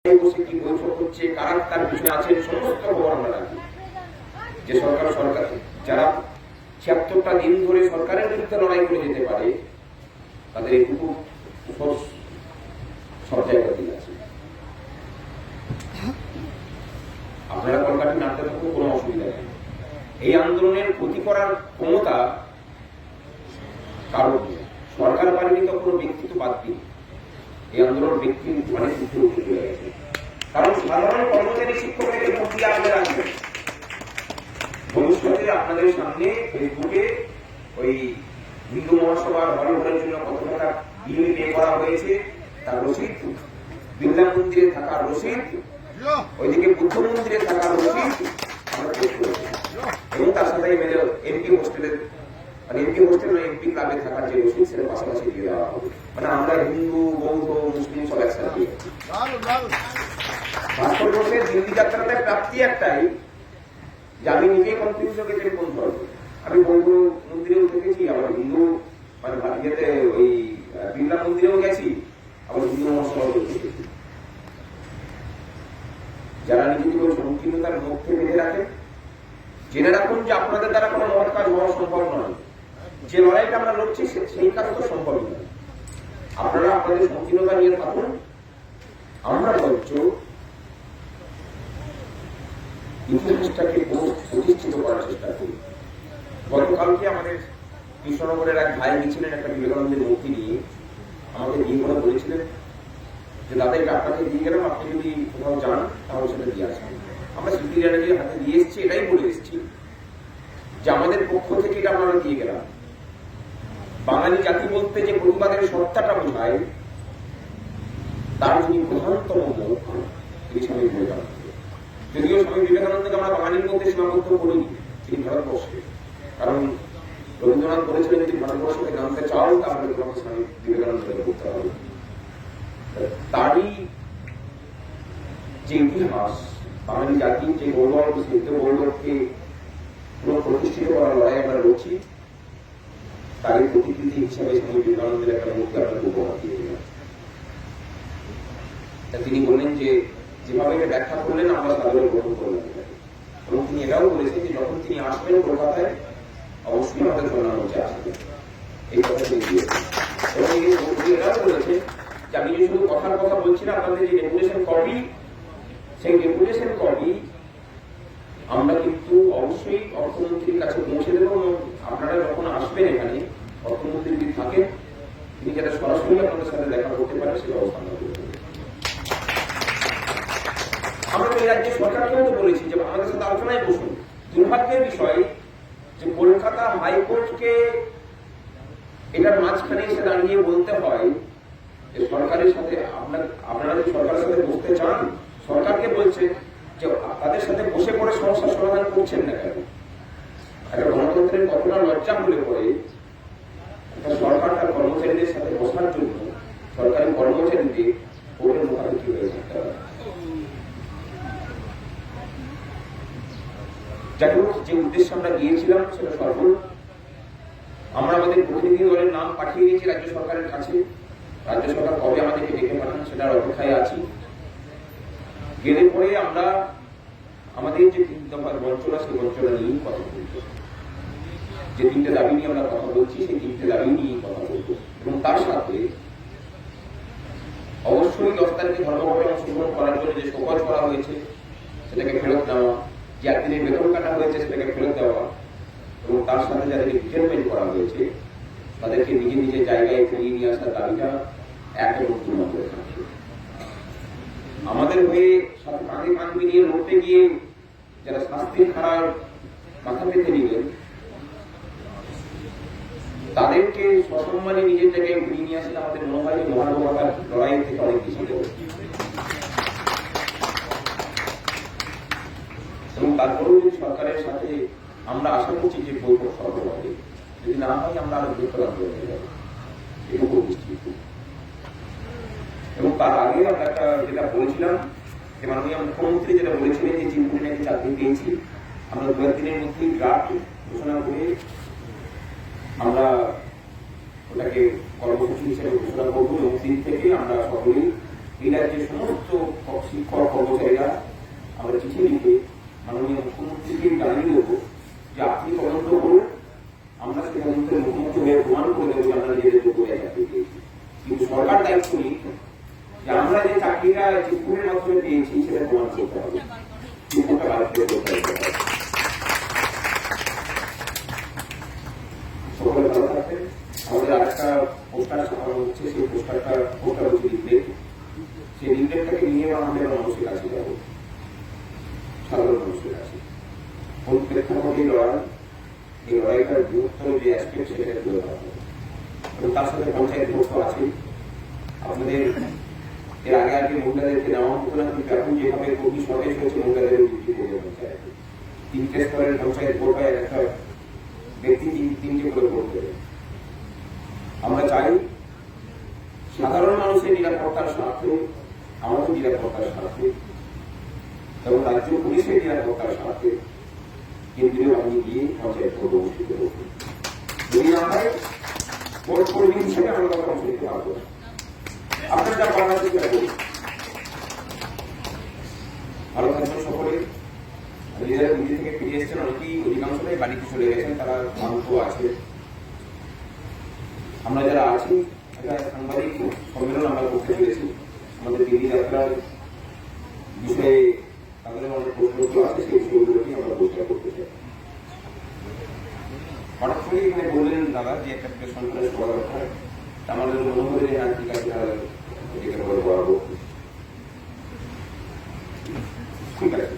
বসে কি বৈঠক হচ্ছে, কারা তার পিছনে আছেন, সমস্ত খবর আমরা রাখি। যে সরকার যারা ৭৬টা দিন ধরে সরকারের বিরুদ্ধে লড়াই করে যেতে পারে, তাদের এইটুকু সব জায়গাতেই আছে। আপনারা কলকাতা নাড়তে থাকুন, কোনো অসুবিধা নেই। এই আন্দোলনের ক্ষতি করার ক্ষমতা কারণ সরকার পারেনি, তো কোনো ব্যক্তিত্ব বাদ দিন। এই আন্দোলন ব্যক্তি অনেক উঠে উঠে চলে গেছে। কারণ সাধারণ কর্মচারী শিক্ষককে প্রক্রিয়া আপনারা আসবেন ভবিষ্যতে আপনাদের সামনে ফেসবুকে ওই হিন্দু মহাসভার হলের জন্য কত টাকা বিল পে করা হয়েছে তার রসিদ, বিড়লা মন্দিরে থাকার রসিদ, ওইদিকে বুদ্ধ মন্দিরে থাকার রসিদ আমরা পেশ করেছি। এবং তার সাথে এমপি হোস্টেলের এমপি হোস্টেল এমপি ক্লাবে থাকার যে রসিদ সেটা পাশাপাশি দিয়ে দেওয়া হবে। মানে আমরা হিন্দু, বৌদ্ধ, মুসলিম সব একসাথে। ভাস্কর্যের দিল্লি যাত্রাতে প্রাপ্তি একটাই যে আমি নিজে কনফিউজ হয়ে গেছি কোন ধর্ম। আমি বৌদ্ধ মন্দিরেও দেখেছি, আবার হিন্দু মানে ইয়েতে ওই বিড়লা মন্দিরেও গেছি, আবার হিন্দু মহাসভাও দেখেছি। যারা নিজেকে ওই সংকীর্ণতার মধ্যে বেঁধে রাখেন, জেনে রাখুন যে আপনাদের দ্বারা কোনো মহৎ কাজ হওয়া সম্ভব নয়। যে লড়াইটা আমরা লড়ছি সেই কাজ তো সম্ভব নয়। আপনারা আপনাদের সংকীর্ণতা নিয়ে থাকুন, আমরা বলছ ইতিহাসটাকে প্রতিষ্ঠিত করার চেষ্টা করি। গতকালকে আমাদের কৃষ্ণনগরের এক ভাই গিয়েছিলেন একটা বিবেকানন্দের মূর্তি নিয়ে, আমাকে দিয়ে করে বলেছিলেন যে দাদা এটা আপনাকে দিয়ে গেলাম, আপনি যদি কোথাও যান তাহলে সেটা দিয়ে আসবেন। আমরা স্মৃতিরানীর হাতে দিয়ে এসেছি, এটাই বলে এসেছি যে আমাদের পক্ষ থেকে এটা আমরা দিয়ে গেলাম। বাঙালি জাতি বলতে যে প্রতিবাদের সত্তাটা বোঝায়, তার যিনি প্রধানতম মুখ তিনি স্বামী বিবেকানন্দ। যদিও স্বামী বিবেকানন্দকে আমরা বাঙালির মধ্যে সীমাবদ্ধ করিনি, তিনি ভারতবর্ষে। কারণ রবীন্দ্রনাথ বলেছিলেন যদি ভারতবর্ষকে জানতে চাও তাহলে তোমাকে স্বামী বিবেকানন্দকে করতে হবে। তারই যে ইতিহাস, বাঙালি জাতির যে গৌরব, সাহিত্য গৌরবকে প্রতিষ্ঠিত করার লড়াই আমরা লড়ছি, তারই প্রতিকৃতি হিসাবে স্বামী বিবেকানন্দের একটা মূর্তি আপনাকে উপহার দিয়ে দিলাম। তিনি বললেন যে যেভাবে এটা ব্যাখ্যা করলেন আমরা তাদের গ্রহণ করলাম। এবং তিনি এটাও বলেছেন যে যখন তিনি আসবেন কলকাতায় অবশ্যই আমাদের প্রধানমন্ত্রী আসবেন, এই কথা তিনি দিয়েছেন। এবং তিনি এটাও বলেছেন যে আমি যে শুধু কথার কথা বলছি না, আপনাদের যে রেগুলেশন কপি, সেই রেগুলেশন কপি আমরা কিন্তু অবশ্যই অর্থমন্ত্রীর কাছে পৌঁছে দেবো। এবং আপনারা যখন আসবেন এখানে, অর্থমন্ত্রী যদি থাকেন তিনি যারা সরাসরি আপনাদের সাথে দেখা করতে পারেন সে ব্যবস্থা আমরা করতে পারি। আমরা এই রাজ্যের সরকারকেও তো বলেছি যে আমাদের সাথে আলোচনায় বসুন। দুর্ভাগ্যের বিষয় যে কলকাতা হাইকোর্টকে এটার মাঝখানে এসে দাঁড়িয়ে বলতে হয় যে সরকারের সাথে আপনারা যদি সরকারের সাথে বসতে চান, সরকারকে বলছে যে তাদের সাথে বসে পড়ে সমস্যার সমাধান করছেন না কেন। একটা গণতন্ত্রের কতটা লজ্জা হলে পরে সরকার তার কর্মচারীদের সাথে বসার জন্য সরকারি কর্মচারীদের কোর্টের মুখাপেক্ষি হয়ে থাকতে হবে। যাই হোক, যে উদ্দেশ্যে আমরা গিয়েছিলাম সেটা সফল। আমরা আমাদের প্রতিনিধি দলের নাম পাঠিয়ে দিয়েছি রাজ্য সরকারের কাছে। রাজ্য সরকার কবে আমাদেরকে ডেকে পাঠান সেটার অপেক্ষায় আছি। গেলে পরে আমরা আমাদের যে ৩ দফার বঞ্চনা, সেই বঞ্চনা নিয়েই কথা বলব। যে ৩টে দাবি নিয়ে আমরা কথা বলছি, সেই ৩টে দাবি নিয়েই কথা বলব। এবং তার সাথে অবশ্যই 10 তারিখে ধর্মঘটে অংশগ্রহণ করার জন্য যে শোকজ করা হয়েছে সেটাকে ফেরত দেওয়া, যে একদিনের বেতন কাটা হয়েছে সেটাকে ফেরত দেওয়া, এবং তার সাথে যাদেরকে রিটায়ারমেন্ট করা হয়েছে তাদেরকে নিজে নিজের জায়গায় ফিরিয়ে নিয়ে আসার দাবিটা এক এবং 2 নম্বরে থাকবে। আমাদের হয়ে সাথে কাঁধে কাঁধ মিলিয়ে লড়তে গিয়ে যারা শাস্তির খাড়ার মাথা পেতে নিলেন তাদেরকে সসম্মানে নিজের জায়গায় ফিরিয়ে নিয়ে আসলে আমাদের মনে হয় মহানবতার লড়াইয়ের থেকে অনেক বেশি দেব। এবং তারপরেও যদি সরকারের সাথে আমরা আশা করছি যে বৈঠক সফল হবে, যদি না হয় আমরা আরো বৃহত্তর আন্দোলন হয়ে যাবো, এটুকু নিশ্চিত। এবং তার আগে আমরা একটা যেটা বলেছিলাম যে মাননীয় মুখ্যমন্ত্রী যেটা বলেছিলেন যে চিন্তুনে নাকি চাকরি পেয়েছি, আমরা 2 দিনের মধ্যেই ড্রাফট ঘোষণা করে আমরা ওটাকে কর্মসূচি হিসেবে ঘোষণা করবো। এবং 3 থেকে আমরা সকলেই এই রাজ্যের সমস্ত শিক্ষক কর্মচারীরা আমরা চিঠি লিখে মাননীয় মুখ্যমন্ত্রীকে জানিয়ে দেবো যে আপনি তদন্ত করুন, আমরা সেই তদন্তের মুখোমুখি হয়ে প্রমাণ করে দেবো যে আমরা নিজেদের যোগ্যতা চাকরি পেয়েছি। কিন্তু সরকার দায়িত্ব নিক যে আমরা যে চাকরিটা চিঠুরের মাধ্যমে পেয়েছি সেটা প্রমাণ করতে হবে, চিঠুরটা ভারতীয় করতে হবে। সকলে ভালো থাকবেন। আমাদের আরেকটা পোস্টার ছাপানো হচ্ছে, সেই পোস্টার হচ্ছে লিফলেট। সেই লিফলেটটাকে নিয়ে আমাদের মানুষের কাছে যাবো, সাধারণ মানুষের কাছে। কোন প্রেক্ষাপটে লড়াই, এই লড়াইটার বৃহত্তর যে অ্যাসপেক্ট সেটা তুলে ধরা হবে। এবং তার সাথে পঞ্চায়েত ভোট আছে। আপনাদের এর আগে মহিলাদেরকে নেওয়া হতো না, কিন্তু এখন যেভাবে কর্মী সমাবেশ হয়েছে মহিলাদের ডিউটি করবে পঞ্চায়েতে। 3টে স্তরের পঞ্চায়েত ভোট হয়, একটা ব্যক্তি 3টে করে ভোট দেবে। আমরা চাই সাধারণ মানুষের নিরাপত্তার স্বার্থে, আমাদের নিরাপত্তার স্বার্থে এবং রাজ্য পুলিশের নিরাপত্তার স্বার্থে কেন্দ্রীয় বাহিনী গিয়ে পঞ্চায়েত ভোট অনুষ্ঠিত করবে। যদি না হয় ভোট কর্মী হিসেবে আমরা কথা শুনতে পারবো না। আপনার যা করার চেষ্টা করি। ভালো থাকবেন সকলে। নিজেরা নিজে থেকে ফিরে এসেছেন, অনেকেই অধিকাংশটাই বাড়িতে চলে গেছেন, তারা ক্লান্ত আছে। আমরা যারা আছি একটা সাংবাদিক সম্মেলন আমরা করতে পেরেছি। আমাদের দিল্লি যাত্রার বিষয়ে তাদের অনেক প্রশ্ন আছে, সেই বিষয়গুলোকে আমরা পরিষ্কার করতে চাই। হঠাৎ করে এখানে বললেন দাদা যে একটা প্রেস কনফারেন্স করা দরকার, আমাদের মনে হলো যে হ্যাঁ ঠিক আছে, এটাকে করাবো, ঠিক আছে।